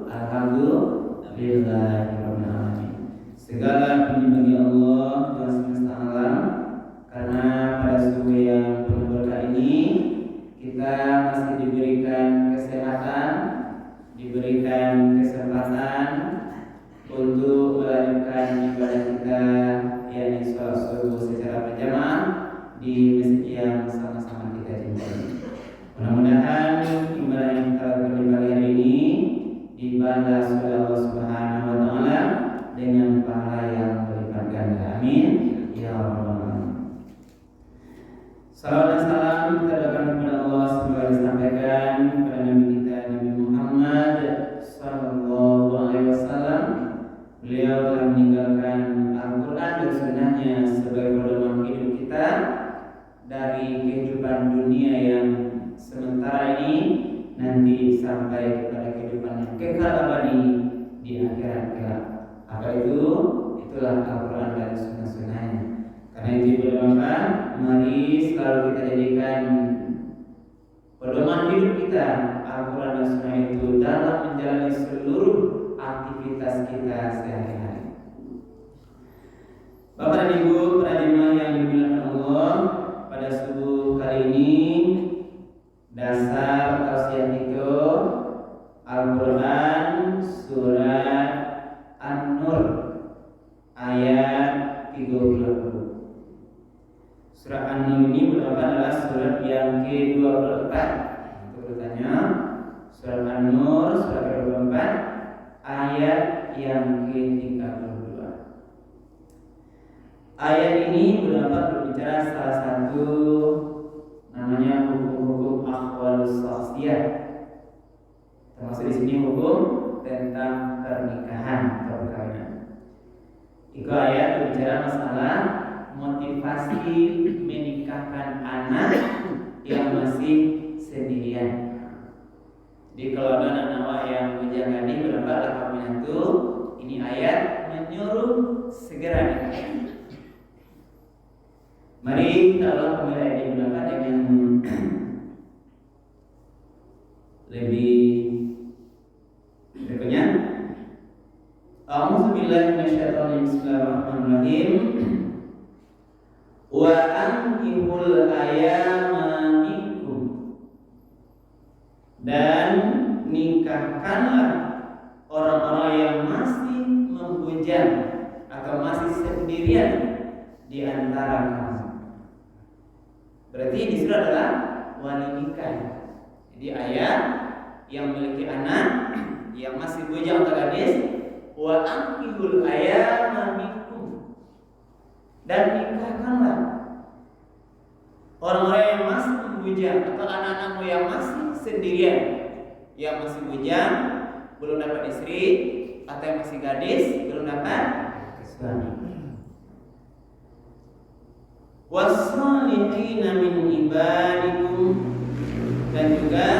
Alhamdulillahirrahmanirrahim. Segala puji bagi Allah Tuhan semesta alam, karena pada subuh yang penuh berkah ini kita masih diberikan kesehatan, diberikan kesempatan untuk melanjutkan ibadah kita, yakni sholat subuh secara berjamaah di masjid yang sama-sama kita cintai. Mudah-mudahan ibadah yang kita lakukan di pagi hari ini dibalas oleh Allah Subhanahu wa taala dengan pahala yang berlipat ganda. Amin ya rabbal alamin. Salawat dan salam kita doakan kepada Allah semoga disampaikan kepada Nabi kita Nabi Muhammad sallallahu alaihi wasallam. Beliau telah meninggalkan Al-Qur'an dan sunnahnya sebagai pedoman hidup kita dari kehidupan dunia yang sementara ini nanti sampai kepada kehidupan yang kekal abadi di akhirat kelak. Apa itu? Itulah Al-Quran dan sunnah-sunnahnya. Karena itu berdoa, mari selalu kita jadikan pedoman hidup kita Al-Quran dan sunnah itu dalam menjalani seluruh aktivitas kita sehari-hari. Bapak dan Ibu, para jemaah yang dimuliakan Allah, pada subuh kali ini dasar tausiah itu Al-Quran surat An-Nur ayat 30. Surat An-Nur ini merupakan adalah surat yang ke-24. Untuk bertanya, surat An-Nur surat ke-24 ayat yang ke-32. Ayat ini berbicara salah satu namanya hukum-hukum akhwalus syakhsiyah. Termasuk di sini hukum tentang pernikahan atau perkawinan. Itu ayat berbicara masalah motivasi menikahkan anak yang masih sendirian. Jadi kalau ada anak yang menjagani berapa lakabnya itu, ini ayat menyuruh segera nikah. Mari kita ulang kembali ayat ini dengan lebih berikutnya. A'udzubillahi minasyaitonir bismillahirrahmanirrahim. Wa ankihul ayama minkum, dan nikahkanlah orang-orang yang masih membujang atau masih sendirian di antara kamu. Berarti di sini adalah wali nikah. Jadi ayat yang memiliki anak yang masih bujang atau gadis, wa ankihul ayama minkum, dan nikahkanlah orang-orang yang masih bujang atau anak-anakmu yang masih sendirian, yang masih bujang belum dapat istri, atau yang masih gadis belum dapat suami. Wassalihina min ibadikum, dan juga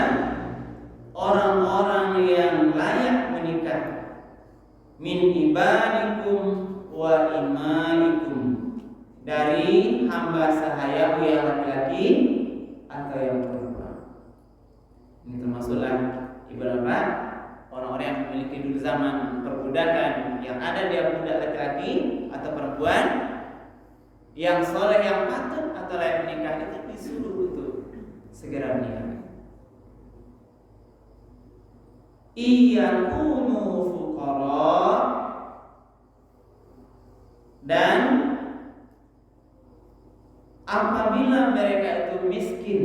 orang-orang yang layak menikah, min ibadikum wa imaikum, dari hamba sahayamu yang laki-laki atau yang perempuan. Ini termasuklah ibarat orang-orang yang memiliki dulu zaman perbudakan, yang ada dia budak laki-laki atau perempuan yang soleh, yang patut atau layak menikah, itu disuruh untuk segera menikah. Iyakunu fuqara, dan apabila mereka itu miskin,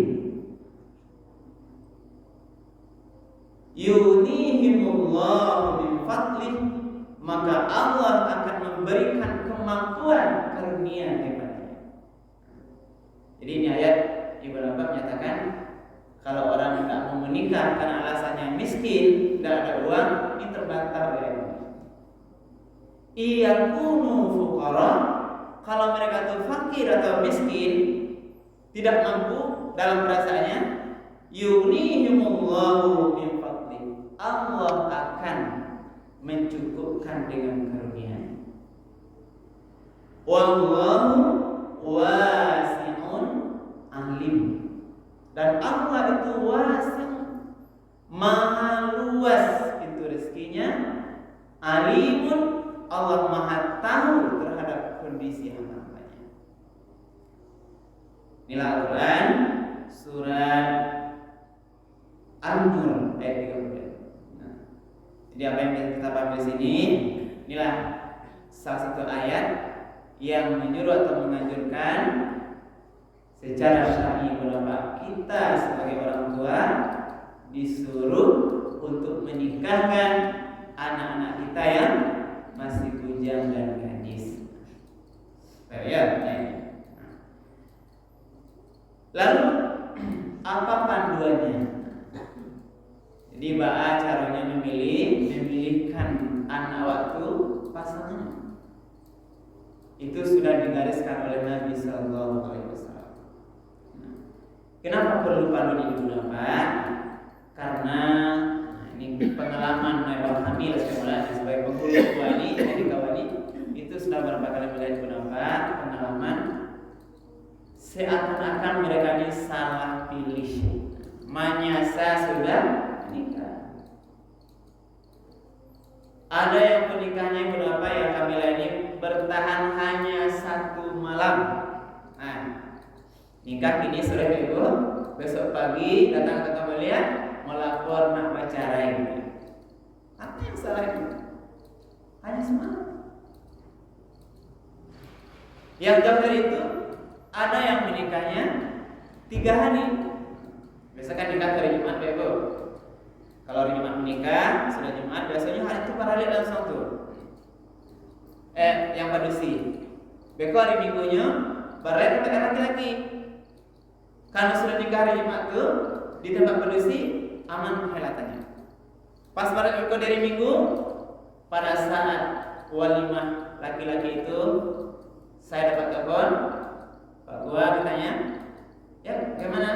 yunihimullahu min fadlih, maka Allah akan memberikan kemampuan karunia kepadanya. Jadi ini ayat Ibnu Abbas menyatakan kalau orang tidak mau menikah karena alasannya miskin, tidak ada uang, ini terbantah oleh Allah. Iyakunu fuqara, kalau mereka itu fakir atau miskin, tidak mampu dalam perasaannya, yunihimullahu min fadlih, Allah akan mencukupkan dengan karunia. Wallahu wasi'un alim, dan Allah itu wasi', maha luas itu rezekinya, alimun, Allah Maha tahu terhadap kondisi hamba-hambanya. Inilah Al-Quran surat An-Nur ayat 30. Nah, jadi apa yang kita pahami di sini, inilah salah satu ayat yang menyuruh atau menganjurkan secara syar'i bahwa kita sebagai orang tua disuruh untuk menikahkan anak-anak kita yang masih bujang dan gadis. Ya. Lalu apa panduannya? Jadi caranya memilihkan anak waktu pasangan. Itu sudah digariskan oleh Nabi Sallallahu Alaihi Wasallam. Kenapa perlu panduan ibu bapak? Karena ini pengalaman Nabi Hamil sebagai penghulu tua ini, jadi kawan itu sudah berapa kali melihat ibu bapak pengalaman seakan-akan mereka ini salah pilih. Manyasa sudah nikah. Ada yang menikahnya ibu bapak yang Kamila ini bertahan hanya 1 malam. Nah, nikah ini sudah ibu, besok pagi datang ke Kamila melapor nak bercerai. Apa yang salah itu? Hanya semalam. Yang jauh dari itu ada yang menikahnya 3 hari. Biasakan nikah hari Jumat, ibu. Kalau hari Jumat menikah, sudah Jumat, biasanya hari itu para lihat langsung tuh. Yang padusi. Beko hari Minggunya, barat pakai laki-laki. Karena sudah nikah hari Jumat tuh di tempat padusi aman perhelatannya. Pas barat beko dari Minggu, pada saat walimah laki-laki itu, saya dapat telepon, Pak Gua ditanya, ya bagaimana?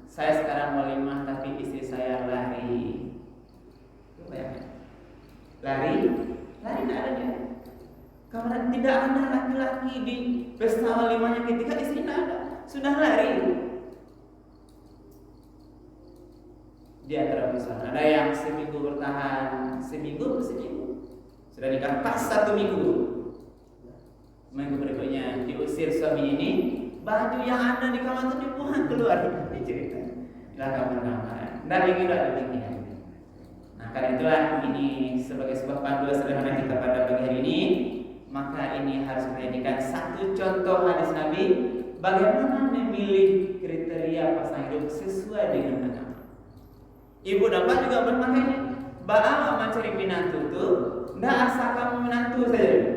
Saya sekarang walimah tapi istri saya lari. Lari tidak ada dia. Karena tidak ada laki-laki di pesta walimahnya ketika istri tidak ada, sudah lari. Di antara besar ada yang seminggu bertahan, seminggu sudah nikah pas 1 minggu. Minggu berikutnya diusir suami ini, baju yang ada di kamar itu dibuang keluar. Ini cerita. Inilah kamar-kamar. Dan ini sudah demikian. Nah, karena itulah ini sebagai sebuah panduan sederhana kita pada pagi hari ini, maka ini harus menjadikan satu contoh hadis Nabi bagaimana memilih kriteria pasangan hidup sesuai dengan agama. Ibu dapat juga bermakna bahwa mencari menantu itu tidak asal kamu menantu saja.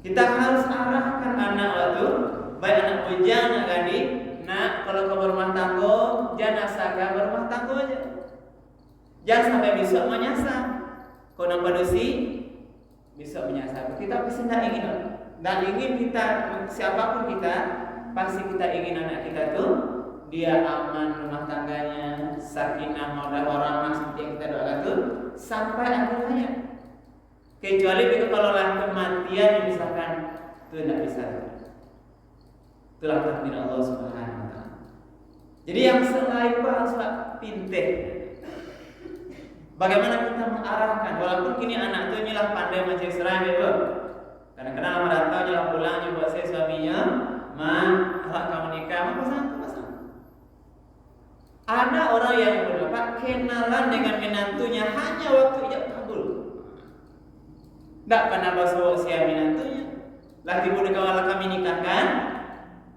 Kita harus arahkan anak waktu baik anak bujang, anak gadis. Nah, kalau kau berumah tangga, jangan asal berumah tangga aja. Jangan sampai besok menyasar. Kau nampak dosi, besok menyasar. Kita pasti tidak ingin. Dan ingin kita, siapapun kita, pasti kita ingin anak kita tuh dia aman rumah tangganya, sakinah mawaddah warahmah seperti yang kita doakan tuh sampai akhir hayat. Kecuali kalau kematian misalkan itu tidak bisa. Itulah takdir Allah Subhanahu wa taala. Jadi yang selain itu harus pintar. Bagaimana kita mengarahkan walaupun kini anak itu nyelah pandai mencari serai itu. Kadang-kadang lama datang nyelah pulang nyoba saya suaminya, awak kamu nikah, pasang. Ada orang yang berdapat kenalan dengan menantunya hanya waktu ijab kabul. Tak pernah bawa usia menantunya. Lah tiba di kawal kami nikahkan,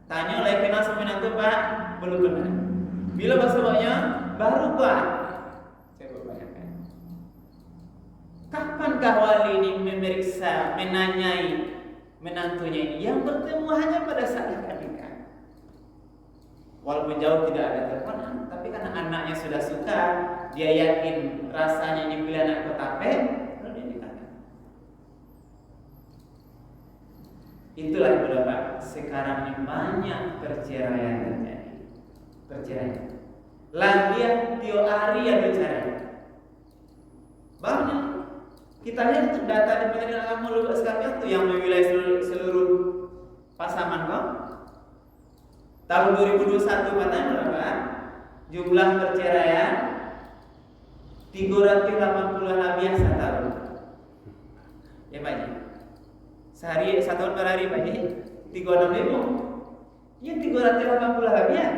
tanya oleh kenal sama menantu Pak, belum pernah. Bila bahasanya baru Pak. Coba bayangkan. Kapankah wali ini memeriksa, menanyai menantunya ini? Yang bertemu hanya pada saat nikah. Walaupun jauh tidak ada teleponan, tapi karena anaknya sudah suka, dia yakin rasanya ini pilihan anak kotape, lalu dia nikahkan. Itulah ibu bapak, sekarang ini banyak perceraian terjadi. Perceraian. Lagian tiap hari ada cerai. Banyak. Kita lihat itu data di Pengadilan Agama Luar Biasa itu yang mewilayah seluruh pasaman kok. Tahun 2021 katanya berapa? Jumlah perceraian 380 harian setahun. Ya Pak Ji. Sehari setahun per hari Pak Ji. 36.000. Ya 380 harian.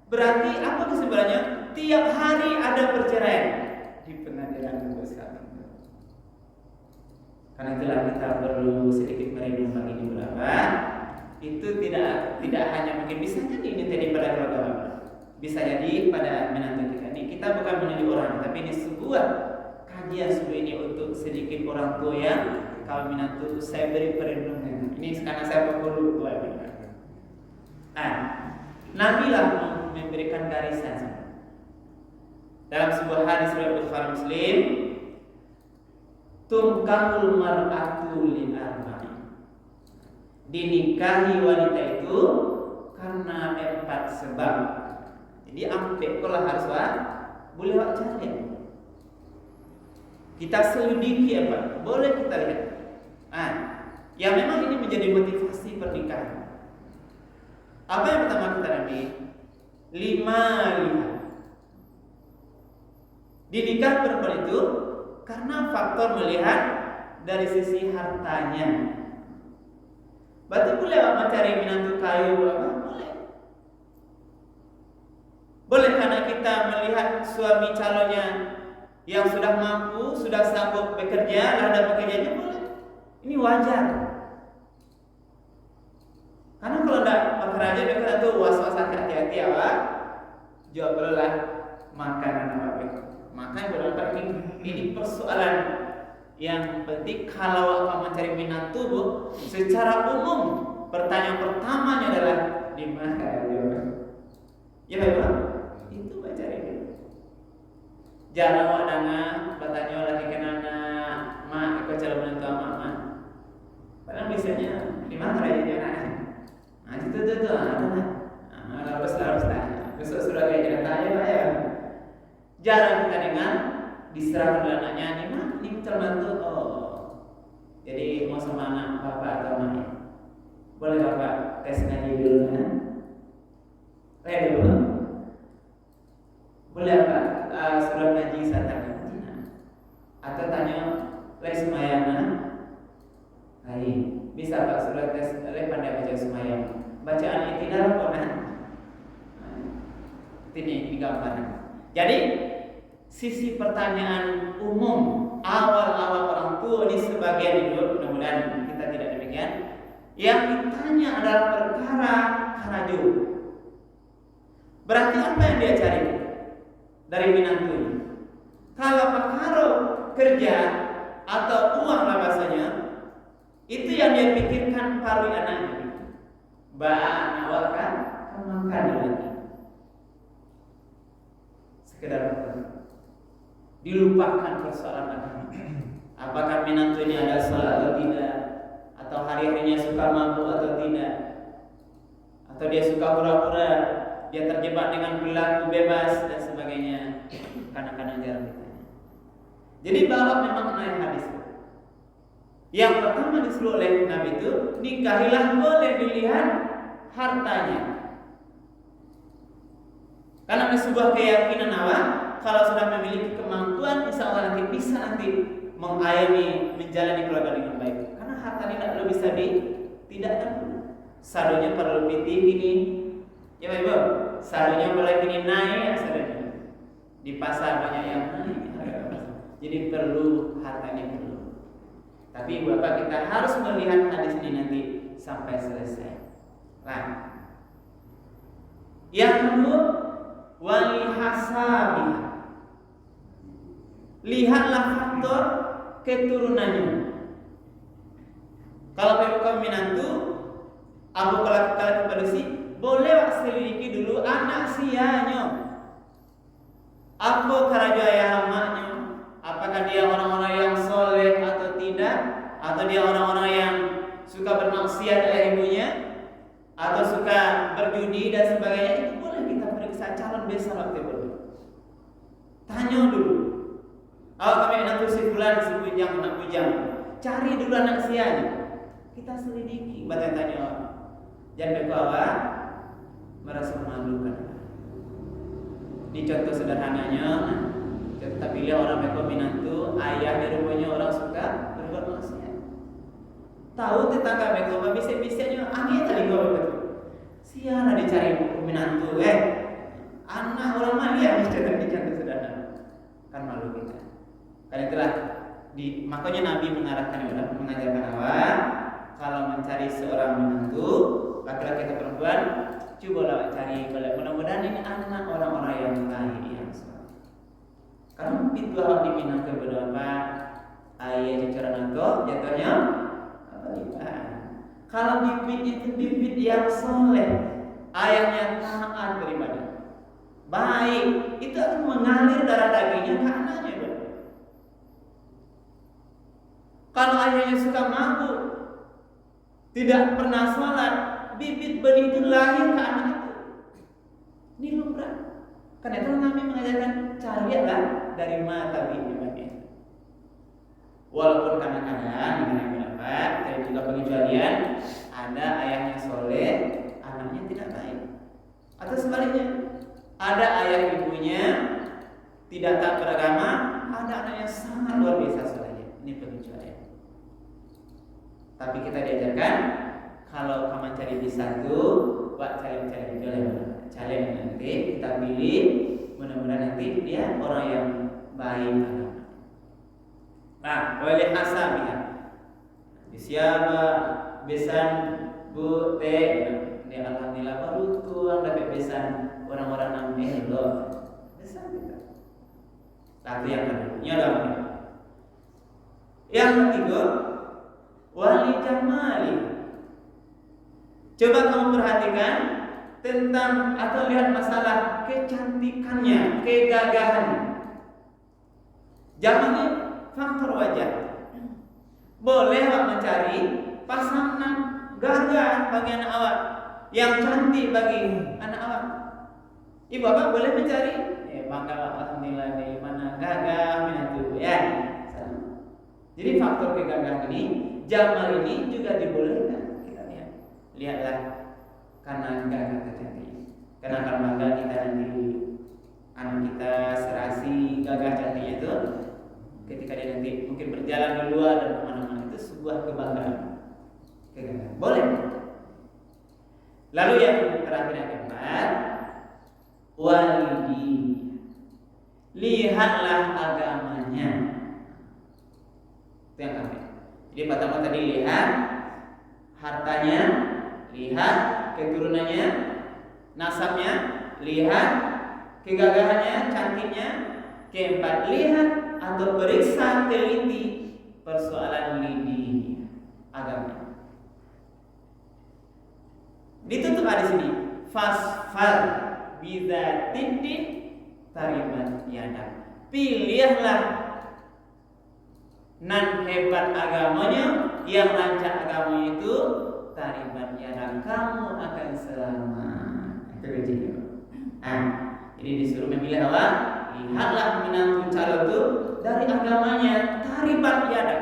Berarti apa kesimpulannya? Tiap hari ada perceraian di pengadilan besar. Karena itulah kita perlu sedikit merenung pagi ini berapa. Itu tidak hanya mungkin bisa jadi ini tadi pada keluarga Bapak. Bisa jadi pada menantu kita. Ini kita bukan menuju orang, tapi ini sebuah kajian sebuah ini untuk sedikit orang tua yang kalau menantu saya beri perlindungan. Ini karena saya perlu buat. Nah, Nabi lah memberikan garisan dalam sebuah hadis riwayat Bukhari Muslim, tungkahul mar'atu lil arba'i. Dinikahi wanita itu karena 4 sebab. Jadi ampe kalau harus boleh cari. Kita selidiki apa? Boleh kita lihat. Yang memang ini menjadi motivasi pernikahan. Apa yang pertama kita ambil? 5. Dinikah perempuan itu karena faktor melihat dari sisi hartanya. Berarti boleh mencari menantu kayu apa? Boleh. Boleh karena kita melihat suami calonnya yang sudah mampu, sudah sanggup bekerja, ada pekerjaannya boleh. Ini wajar. Karena kalau tidak bekerja itu was-was hati-hati apa? Jawablah makanan apa? Maka beberapa ini persoalan yang penting kalau akan mencari menantu Bu, secara umum pertanyaan pertamanya adalah di mana ya Pak? Itu mencari. Jangan wadana bertanya lagi kenana mak ikut calon menantu mama. Padahal biasanya di mana aja nah itu ada. Harus besok sudah kayak kita tanya Pak ya. Jarang kita dengar diserahkan oleh anaknya ini calon menantu. Jadi mau sama anak bapak atau mama? Boleh bapak tes ngaji dulu kan? Ready dulu. Boleh apa? Surat ngaji santai. Atau tanya les semayana? Baik. Bisa Pak surat tes pandai baca semayang. Bacaan itu dalam konan. Ini digambarkan. Jadi sisi pertanyaan umum awal-awal orang tua ini sebagian hidup, mudah-mudahan kita tidak demikian. Yang ditanya adalah perkara karaju. Berarti apa yang dia cari dari menantu ini? Kalau perkara kerja atau uang lah bahasanya, itu yang dia pikirkan paling anaknya. Anak wakan makan lagi. Sekedar dilupakan persoalan agama. Apakah menantu ini ada salat atau tidak, atau hari-harinya suka mabuk atau tidak, atau dia suka pura-pura, dia terjebak dengan perilaku bebas dan sebagainya. Kadang-kadang jarang ditanya. Jadi bahwa memang naik hadis. Yang pertama disuruh oleh Nabi itu nikahilah boleh dilihat hartanya. Karena ada sebuah keyakinan awal kalau sudah memiliki kemampuan insya Allah nanti bisa mengayomi menjalani keluarga dengan baik. Karena harta tidak perlu bisa tidak saldonya perlu lebih tinggi nih. Ya Ibu, saldonya boleh ini naik saldonya. Di pasar banyak yang naik. Jadi perlu hartanya perlu. Tapi Bapak kita harus melihat hadis ini nanti sampai selesai. Nah, yang kedua wali hasabiha. Lihatlah faktor keturunannya. Kalau kamu menantu, aku kalau polisi, boleh selidiki dulu anak sianya. Apa keraja ayah maknya? Apakah dia orang-orang yang soleh atau tidak? Atau dia orang-orang yang suka bermaksiat oleh ibunya? Atau suka berjudi dan sebagainya? Itu boleh kita periksa calon besar waktu itu. Tanya dulu. Kami anak si fulan, si bujang, anak bujang. Cari dulu anak sianya. Kita selidiki. Tanya. Jangan berkawa merasa memalukan. Di contoh sederhananya, Tapi dia orang menantu, ayahnya rupanya orang suka berbuat maksiat. Tahu tetangga mereka bisa-bisanya angin tadi gua betul. Siapa dicari menantu, anak orang malia mesti dicantik sederhana. Kan malu kita. Karena itulah makanya Nabi mengajarkan awak kalau mencari seorang menantu laki-laki atau perempuan, cobalah cari mudah-mudahan ini anak orang-orang yang baik yang soleh. Karena pintu awak diminang ke beberapa ayah cucuran engkau jatuhnya kalau bibit itu bibit yang soleh, ayahnya taat beribadah, baik, itu akan mengalir darah dagingnya ke anaknya. Kalau ayahnya suka mabuk, tidak pernah sholat, bibit benih itu lahir ke anak itu. Ini lumrah. Karena itu Nabi mengajarkan carilah dari mata bibit. Walaupun kadang-kadang dengan pendapat, tapi juga pengecualian, ada ayahnya soleh, anaknya tidak baik. Atau sebaliknya, ada ayah ibunya tidak taat beragama, ada anaknya sangat luar biasa solehnya. Ini pengecualian. Tapi kita diajarkan kalau kamu cari di satu, buat cari nanti kita pilih, mudah-mudahan nanti dia orang yang baik. Nah, boleh hasabiha. Siapa besan bu teh? Ini alhamdulillah baru tuang dapat besan orang-orang namanya loh. Besan kita. Tapi yang kedua, yang ketiga, wali jamali. Coba kamu perhatikan tentang atau lihat masalah kecantikannya, kegagahannya. Jangan faktor wajah. Boleh awak mencari pasangan gagah bagi anak awak, yang cantik bagi anak awak. Ibu bapak boleh mencari, bangga alhamdulillah dari mana gagah menantu ya. Jadi faktor kegagahan ini, jamal ini juga dibolehkan. Kita lihatlah karena gagah tercantik. Karena kalau bangga kita nanti anak kita serasi gagah cantiknya itu, ketika dia nanti mungkin berjalan di luar dan kemana-mana, itu sebuah kebanggaan. Boleh. Lalu yang terakhir yang keempat, walidi. Lihatlah agamanya. Itu yang kami. Jadi pertama tadi lihat hartanya, lihat keturunannya, nasabnya, lihat kegagahannya, cantiknya. Keempat, lihat atau periksa teliti persoalan lidi agama. Ditutup di sini. Fasfar biza tiddi taribat yada. Pilihlah nan hebat agamanya, yang lancar agamanya itu taribat yada, kamu akan selamat. Itu kuncinya. Jadi disuruh memilih apa? Lihatlah menantu calon itu dari agamanya, taribat yada.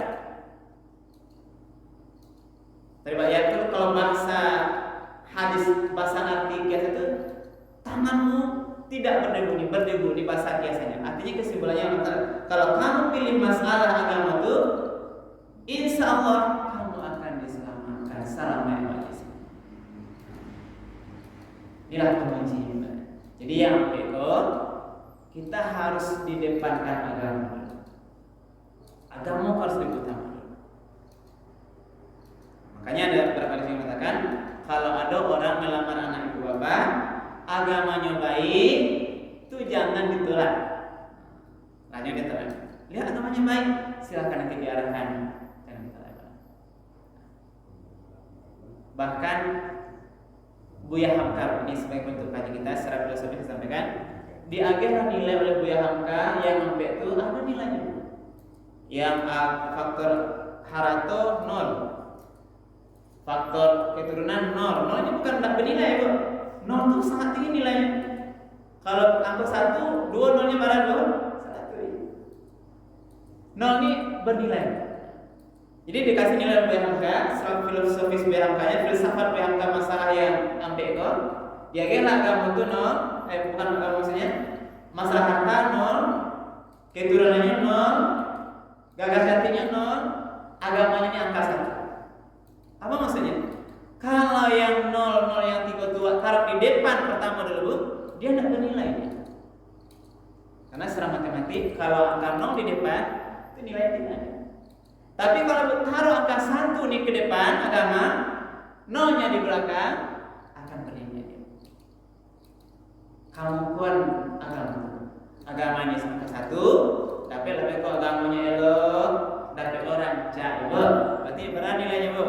Taribat yada itu kalau bahasa hadis, bahasa arti kias itu tanganmu tidak berdebu di bahasa kiasnya. Artinya kesimpulannya kalau kamu pilih masalah agama itu, insya Allah kamu akan diselamatkan selama ini. Inilah kuncinya. Jadi yang kita harus didepankan agama. Agama harus diutamakan. Makanya ada beberapa yang mengatakan kalau ada orang melamar anak ibu bapak, agamanya baik, itu jangan ditolak. Tanya dia terang. Lihat agamanya baik, silakan nanti diarahkan. Jangan ditolak. Bahkan Buya Hamka ini sebagai bentuk kaji kita secara filosofis disampaikan, di akhir nilai oleh Buya Hamka yang sampai itu ada nilainya. Yang faktor harato 0, faktor keturunan 0. 0 ini bukan tak bernilai, Bu. 0 itu sangat tinggi nilainya. Kalau angka 1, 2 nolnya pada 1. 0 ini bernilai. Jadi dikasih nilai Buya Hamka, secara filosofis Buya Hamkanya, filsafat Buya Hamka masalah yang sampai itu, ya kira agama itu 0, bukan agama maksudnya, masalah harta 0, keturunannya nol, gagas hatinya nol, agamanya ini angka 1. Apa maksudnya? Kalau yang 0 yang 3 tua taruh di depan pertama dulu, dia tidak bernilai. Karena secara matematik kalau angka 0 di depan itu nilai tidak ada. Tapi kalau taruh angka 1 nih ke depan agama, 0-nya di belakang akan bernilai. Kamu pun agamanya angka 1, tapi lebih kok agamanya elok, dapat orang cak, berarti berapa nilainya, Bu?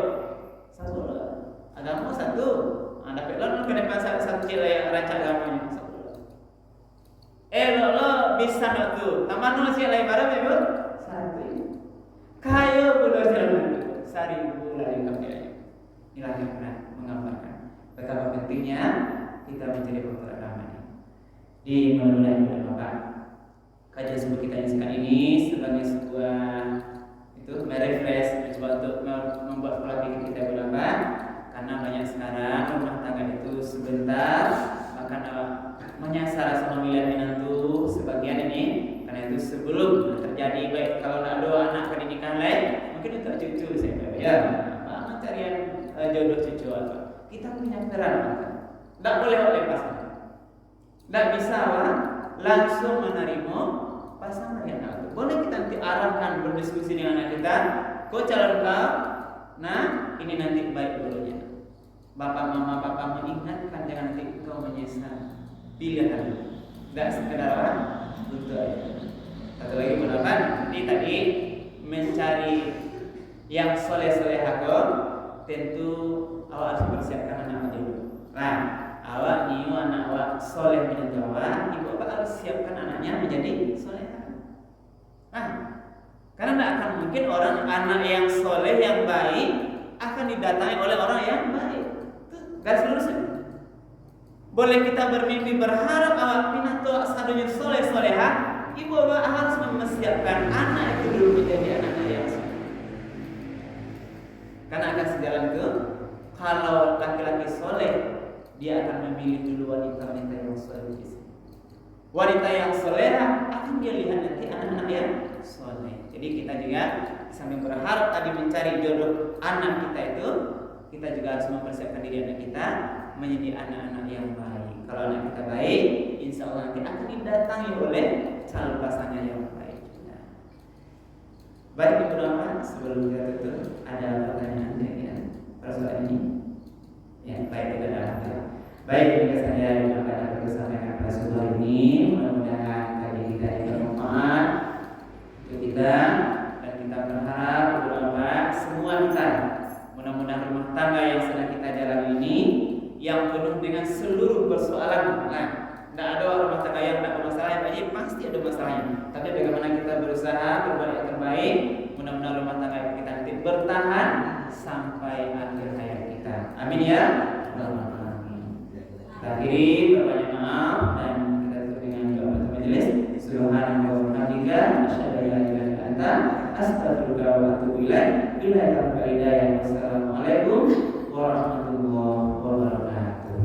1. Agama 1. Dapat lo ke depan 1 nilai rancak agamanya 1. Lo bisa tu. Tambah 0 sih lain barang ya, Bu? 1. Kayo bulan jalan 1000 lagi kafirnya. Inilah yang benar menggambarkan betapa pentingnya kita mencari faktor agama ini. Di mulai Bapak, kajian subuh kita yang sekali ini sebagai sebuah itu merefresh, mencoba untuk membuat pola pikir kita berubah. Karena banyak sekarang rumah tangga itu sebentar, maka menyasar sama pemilihan menantu sebagian ini. Karena itu sebelum terjadi baik kalau ada anak pendidikan lain, mungkin untuk cucu saya ya, pencarian jodoh cucu apa. Kita punya peran, tidak boleh lepas. Tidak bisa langsung menerima pasangan yang ada. Boleh kita nanti arahkan berdiskusi dengan anak kita, kau calon kau, nah ini nanti baik dulunya. Bapak mama papa mengingatkan jangan nanti kau menyesal. Pilihan tidak sekedar untuk aja. Satu lagi pendapat tadi mencari yang soleh hakon, tentu awak harus persiapkan anak dulu. Nah, awak niu anak awak soleh menyentuh awak, ibu bapak harus siapkan anaknya menjadi soleh. Nah, karena tidak akan mungkin orang anak yang soleh yang baik akan didatangi oleh orang yang baik. Garis lurusnya. Boleh kita bermimpi berharap awak pinato sadunya soleh soleha, ibu bapak harus mempersiapkan anak itu dulu menjadi anak yang soleh. Karena akan sejalan itu, kalau laki-laki soleh, dia akan memilih dulu wanita-wanita yang soleh. Wanita yang soleha akan dia lihat nanti anak-anak yang soleh. Jadi kita juga sambil berharap tadi mencari jodoh anak kita itu, kita juga harus mempersiapkan diri anak kita menjadi anak-anak yang baik. Kalau anak kita baik, insya Allah nanti akan didatangi oleh calon pasangan yang baik. Nah, baik Ibu Bapak, sebelum kita tutup, ada pertanyaan ya persoalan ini? Ya, baik kita ada. Baik, ini saya akan sampaikan pada sore ini. Mudah-mudahan kajian kita ini bermanfaat untuk kita dan kita berharap Ibu Bapak semua kita. Mudah-mudahan rumah tangga yang sedang kita jalani ini yang penuh dengan seluruh persoalan. Nah, tidak ada rumah tangga yang tidak bermasalah, yang pasti ada masalahnya. Tapi bagaimana kita berusaha berbuat yang terbaik, mudah-mudahan rumah tangga kita nanti bertahan sampai akhir hayat kita. Amin ya. Akhiri berbanyak maaf dan kita tutup dengan doa majelis. Subhanallah wa bihamdika asyhadu an la ilaha illa anta astaghfiruka wa atubu ilaik. Wassalamualaikum warahmatullahi wabarakatuh.